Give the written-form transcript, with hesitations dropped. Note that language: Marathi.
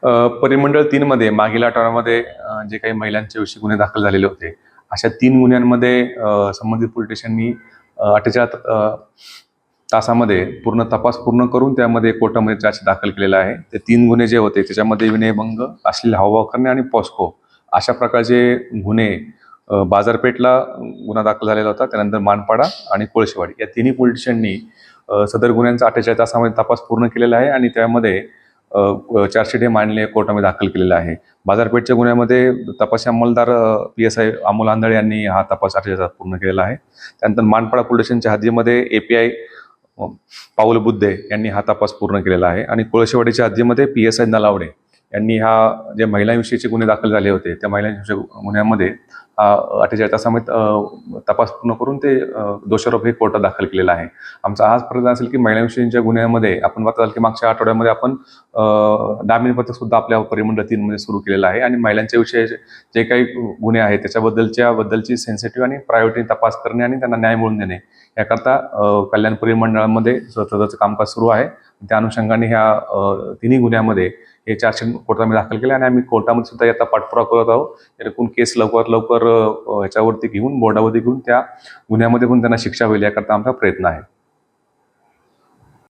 परिमंडळ 3 मध्ये मागील आठवड्यामध्ये जे काही महिलांच्या विषयी गुन्हे दाखल झालेले होते, अशा 3 गुन्ह्यांमध्ये संबंधित पोलीस स्टेशननी 48 तासामध्ये पूर्ण तपास पूर्ण करून त्यामध्ये कोर्टामध्ये चार्जशीट दाखल केलेला आहे. ते 3 गुन्हे जे होते त्याच्यामध्ये विनयभंग, अश्लील हावभाव करणे आणि पॉस्को अशा प्रकारचे गुन्हे बाजारपेठला गुन्हा दाखल झालेला होता. त्यानंतर मानपाडा आणि कोळशेवाडी या तिन्ही पोलीस स्टेशननी सदर गुन्ह्यांचा 48 तासामध्ये तपास पूर्ण केलेला आहे आणि त्यामध्ये चार्जशीट हे मांडले कोर्टामध्ये दाखल केलेलं आहे. बाजारपेठच्या गुन्ह्यामध्ये तपासी अंमलदार PSI अमोल आंधळे यांनी हा तपास 48 तासात पूर्ण केलेला आहे. त्यानंतर मानपाडा पोलीस स्टेशनच्या हद्दीमध्ये API पाऊल बुद्धे यांनी हा तपास पूर्ण केलेला आहे आणि कोळशेवाडीच्या हद्दीमध्ये PSI नलावडे यांनी हा जे महिलांविषयीचे गुन्हे दाखल झाले होते त्या महिलांविषयी गुन्ह्यामध्ये 48 तासामध्ये तपास पूर्ण करून ते दोषारोप हे कोर्टात दाखल केलेला आहे. आमचा हाच प्रयत्न असेल की महिलांविषयीच्या गुन्ह्यामध्ये आपण पाहताल की मागच्या आठवड्यामध्ये आपण जामीन पथक सुद्धा आपल्या परिमंडळ 3 मध्ये सुरू केलेलं आहे आणि महिलांच्या विषयी जे काही गुन्हे आहेत त्याच्याबद्दलची सेन्सिटिव्ह आणि प्रायोरिटी तपास करणे आणि त्यांना न्याय मिळवून देणे याकरता कल्याण परिमंडळामध्ये सततचं कामकाज सुरू आहे. त्या अनुषंगाने ह्या तिन्ही गुन्ह्यामध्ये हे चार्जशीट कोर्टामध्ये दाखल केले आणि आम्ही कोर्टामध्ये सुद्धा याचा पाठपुरावा करत आहोत. जेणेकरून केस लवकरात लवकर ह्याच्यावरती घेऊन बोर्डावरती घेऊन त्या गुन्ह्यामध्ये पण त्यांना शिक्षा होईल याकरता आमचा प्रयत्न आहे.